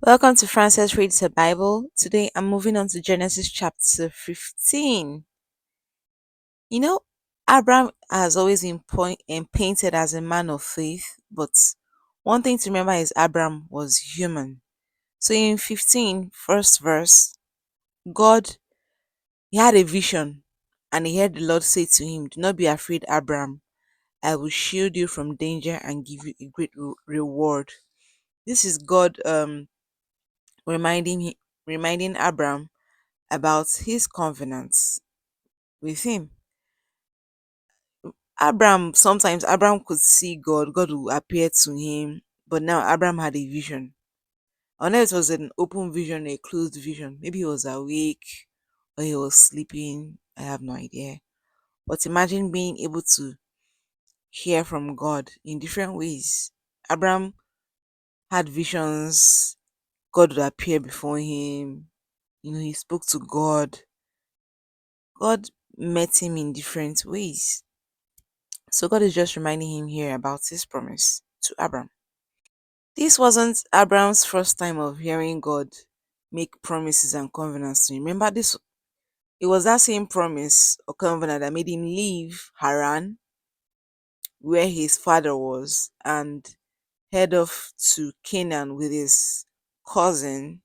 Welcome to Frances Reads the Bible. Today I'm moving on to Genesis chapter 15. You know, Abraham has always been painted as a man of faith, but one thing to remember is Abraham was human. So in 15, first verse, God, he had a vision and he heard the Lord say to him, "Do not be afraid, Abraham. I will shield you from danger and give you a great reward." This is God reminding reminding Abraham about his covenants with him. Sometimes Abraham could see God, God would appear to him, but now Abraham had a vision. Unless it was an open vision, a closed vision. Maybe he was awake or he was sleeping. I have no idea. But imagine being able to hear from God in different ways. Abraham had visions, God would appear before him. He spoke to God. God met him in different ways. So God is just reminding him here about his promise to Abraham. This wasn't Abraham's first time of hearing God make promises and covenants to him. Remember this, it was that same promise or covenant that made him leave Haran, where his father was, and head off to Canaan with his cousin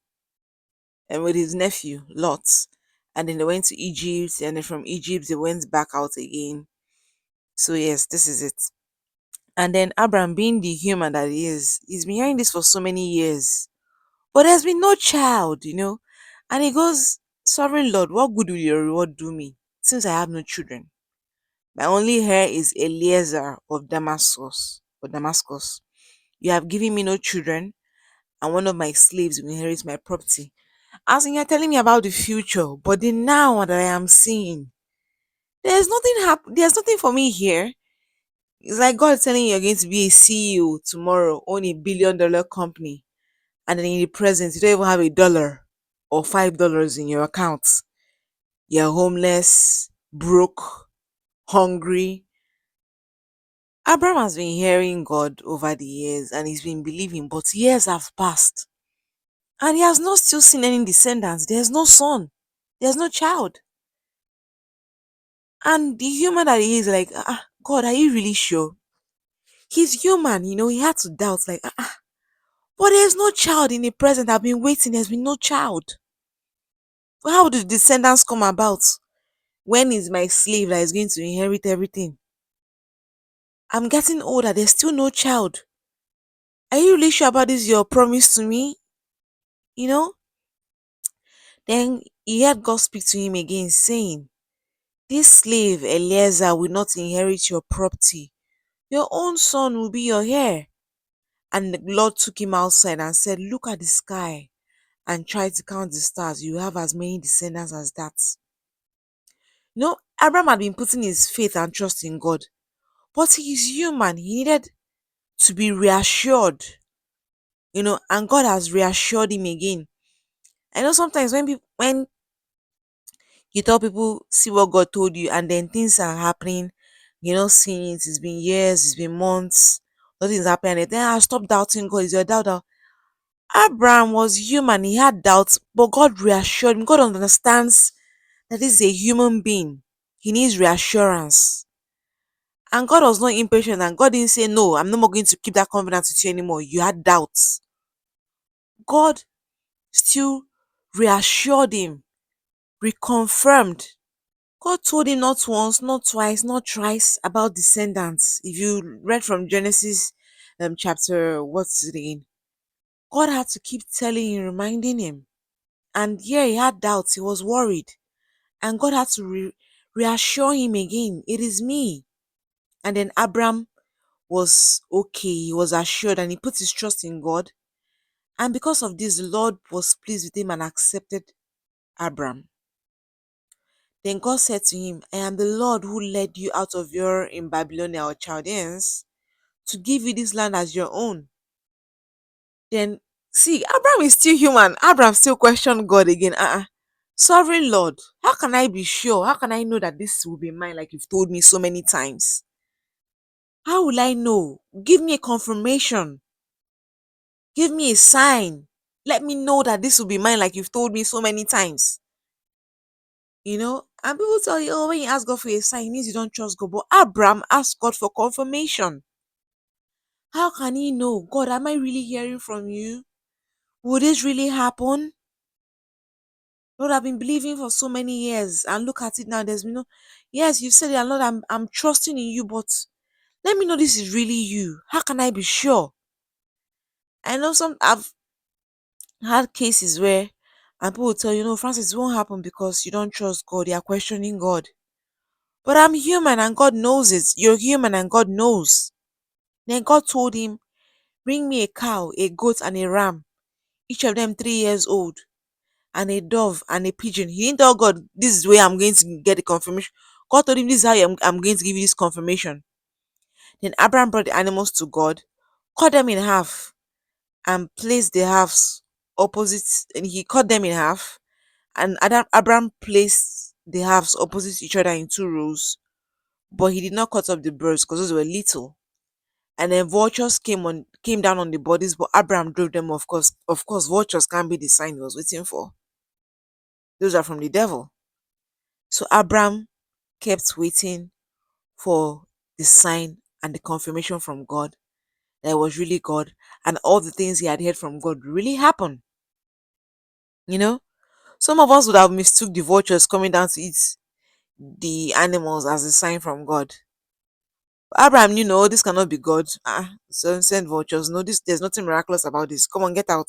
and with his nephew Lot. And then they went to Egypt, and then from Egypt they went back out again. So yes, this is it. And then Abraham, being the human that he is, he's been hearing this for so many years. But there's been no child. And he goes, "Sovereign Lord, what good will your reward do me, since I have no children? My only heir is Eliezer of Damascus. You have given me no children, and one of my slaves will inherit my property." As in, you're telling me about the future, but the now that I am seeing, there's nothing for me here. It's like God telling you you're going to be a CEO tomorrow, own $1 billion company, and then in the present, you don't even have $1 or $5 in your account. You're homeless, broke, hungry. Abraham has been hearing God over the years and he's been believing, but years have passed. And he has not still seen any descendants. There's no son, there's no child. And the human that he is like, God, are you really sure? He's human, he had to doubt, like, but there's no child in the present. I've been waiting, there's been no child. How do descendants come about? When is my slave that is going to inherit everything? I'm getting older, there's still no child. Are you really sure about this, your promise to me? You know? Then he heard God speak to him again, saying, "This slave Eliezer will not inherit your property. Your own son will be your heir." And the Lord took him outside and said, "Look at the sky and try to count the stars. You have as many descendants as that." Abraham had been putting his faith and trust in God, but he is human. He needed to be reassured, and God has reassured him again. I know sometimes when you tell people, see what God told you, and then things are happening, you're not seeing it. It's been years, it's been months, nothing's happening. And then I stop doubting God. Is your doubt out? Abraham was human, he had doubts, but God reassured him. God understands that this is a human being. He needs reassurance. And God was not impatient, and God didn't say, "No, I'm no more going to keep that covenant with you anymore. You had doubts." God still reassured him, reconfirmed. God told him not once, not twice, not thrice about descendants. If you read from Genesis chapter, what's it again? God had to keep telling him, reminding him. And yeah, he had doubts, he was worried. And God had to reassure him again, "It is me." And then Abraham was okay, he was assured, and he put his trust in God. And because of this, the Lord was pleased with him and accepted Abraham. Then God said to him, "I am the Lord who led you out of Ur in Babylonia or Chaldeans to give you this land as your own." Then, see, Abraham is still human. Abraham still questioned God again. Sovereign Lord, how can I be sure? How can I know that this will be mine like you've told me so many times? How will I know? Give me a confirmation. Give me a sign. Let me know that this will be mine, like you've told me so many times. And people tell you, oh, when you ask God for a sign, it means you don't trust God. But Abraham asked God for confirmation. How can he know? God, am I really hearing from you? Will this really happen? Lord, I've been believing for so many years, and look at it now. There's been no, yes, you said it, and Lord, I'm trusting in you, but let me know this is really you. How can I be sure? I know I've had cases where, and people will tell you, no, Francis, it won't happen because you don't trust God. You are questioning God. But I'm human, and God knows it. You're human, and God knows. Then God told him, bring me a cow, a goat, and a ram, each of them 3 years old, and a dove and a pigeon. He didn't tell God, this is where I'm going to get the confirmation. God told him, this is how I'm going to give you this confirmation. Then Abraham brought the animals to God, cut them in half, and placed the halves opposite. And he cut them in half, and Abraham placed the halves opposite each other in 2 rows. But he did not cut up the birds because those were little. And then vultures came down on the bodies, but Abraham drove them off. Of course, vultures can't be the sign he was waiting for. Those are from the devil. So Abraham kept waiting for the sign and the confirmation from God that it was really God, and all the things he had heard from God really happened. You know, some of us would have mistook the vultures coming down to eat the animals as a sign from God. But Abraham knew, no, this cannot be God. So send vultures. No, there's nothing miraculous about this. Come on, get out.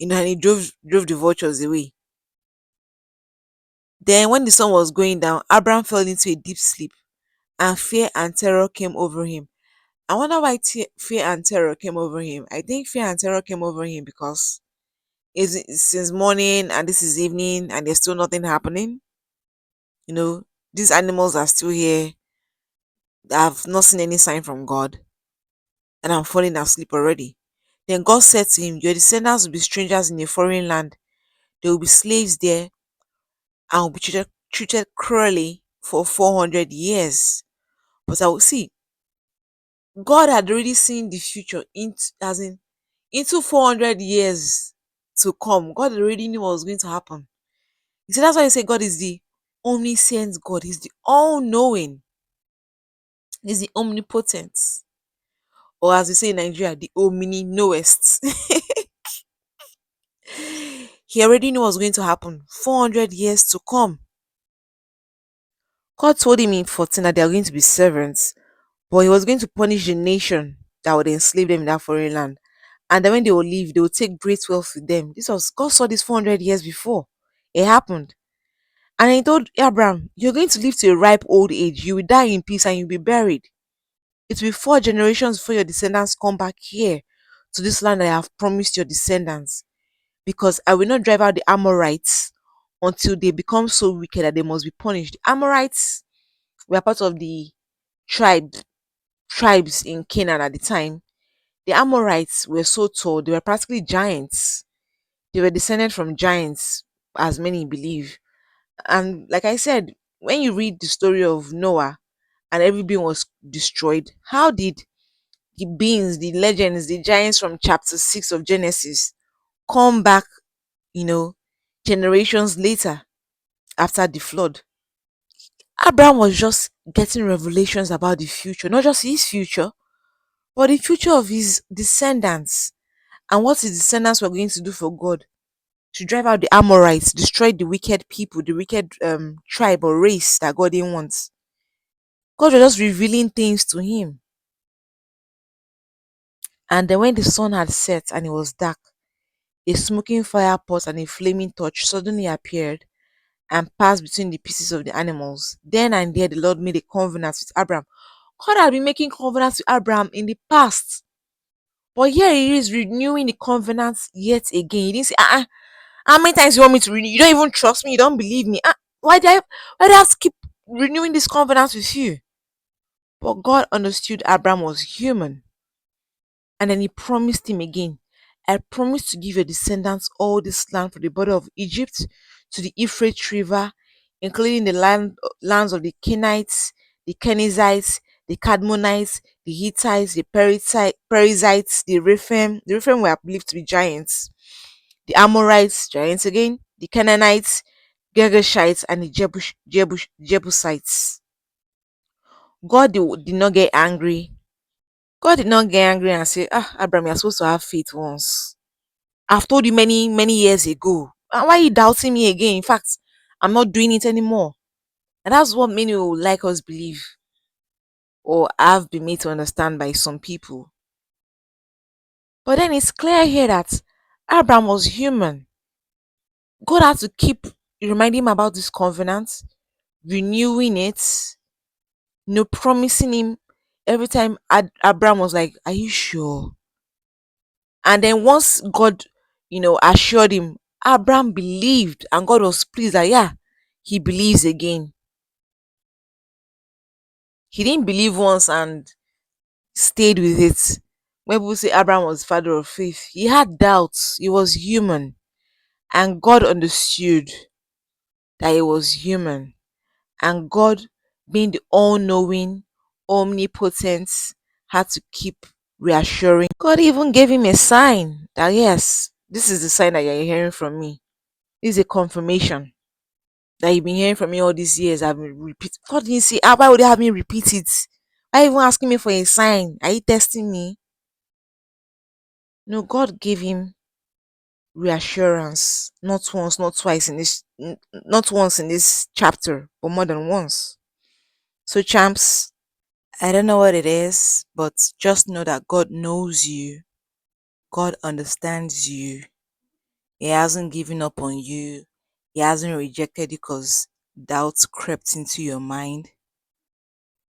And he drove the vultures away. Then when the sun was going down, Abraham fell into a deep sleep, and fear and terror came over him. I wonder why fear and terror came over him. I think fear and terror came over him because it's since morning and this is evening and there's still nothing happening. These animals are still here. I've not seen any sign from God, and I'm falling asleep already. Then God said to him, your descendants will be strangers in a foreign land. They will be slaves there and will be treated cruelly for 400 years. But I will see, God had already seen the future into 400 years to come. God already knew what was going to happen. You see, that's why I say God is the omniscient God. He's the all-knowing. He's the omnipotent. Or as we say in Nigeria, the omni-knowest. He already knew what was going to happen. 400 years to come. God told him in 14 that they are going to be servants, but he was going to punish the nation that would enslave them in that foreign land. And then when they will leave, they will take great wealth with them. God saw this 400 years before. It happened. And he told Abraham, you're going to live to a ripe old age. You will die in peace and you'll be buried. It will be 4 generations before your descendants come back here to this land I have promised your descendants. Because I will not drive out the Amorites until they become so wicked that they must be punished. The Amorites were part of the tribe tribes in Canaan at the time. The Amorites were so tall, they were practically giants. They were descended from giants, as many believe. And like I said, when you read the story of Noah and every being was destroyed, how did the beings, the legends, the giants from chapter 6 of Genesis come back, you know, generations later after the flood? Abraham was just getting revelations about the future, not just his future, but the future of his descendants and what his descendants were going to do for God to drive out the Amorites, destroy the wicked people, the wicked tribe or race that God didn't want. God was just revealing things to him. And then when the sun had set and it was dark, a smoking fire pot and a flaming torch suddenly appeared and passed between the pieces of the animals. Then and there the Lord made a covenant with Abraham. God had been making covenants with Abraham in the past. But here he is renewing the covenant yet again. He didn't say, how many times you want me to renew? You don't even trust me. You don't believe me. Why do I have to keep renewing this covenant with you? But God understood Abraham was human. And then he promised him again, I promise to give your descendants all this land from the border of Egypt to the Euphrates River, including the lands of the Kenites, the Kenizzites, the Cadmonites, the Hittites, the Perizzites, the Rephaim. The Rephaim were believed to be giants. the Amorites, giants again, the Canaanites, Girgashites, and the Jebusites. God did not get angry. God did not get angry and say, "Ah, Abraham, you're supposed to have faith once. I've told you many, many years ago. Why are you doubting me again? In fact, I'm not doing it anymore." And that's what many would like us believe or have been made to understand by some people. But then it's clear here that Abraham was human. God had to keep reminding him about this covenant, renewing it, promising him every time. Abraham was like, "Are you sure?" And then once God, assured him, Abraham believed, and God was pleased that, yeah, he believes again. He didn't believe once and stayed with it. When people say Abraham was father of faith, he had doubts. He was human. And God understood that he was human. And God, being the all knowing, omnipotent, had to keep reassuring. God even gave him a sign that, yes, this is the sign that you're hearing from me. This is a confirmation that you've been hearing from me all these years. I've been repeat. God didn't say, why would they have me repeat it? Why even asking me for a sign? Are you testing me? No, God gave him reassurance, not once, not twice in this, not once in this chapter, but more than once. So, champs, I don't know what it is, but just know that God knows you. God understands you. He hasn't given up on you. He hasn't rejected you because doubts crept into your mind.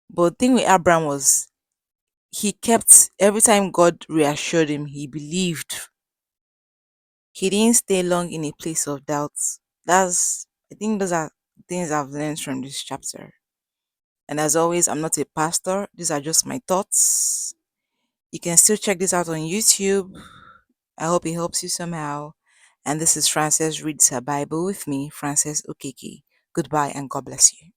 But the thing with Abraham was he kept every time God reassured him, he believed. He didn't stay long in a place of doubt. I think those are things I've learned from this chapter. And as always, I'm not a pastor. These are just my thoughts. You can still check this out on YouTube. I hope it helps you somehow. And this is Frances Reads Her Bible with me, Frances Okeke. Goodbye and God bless you.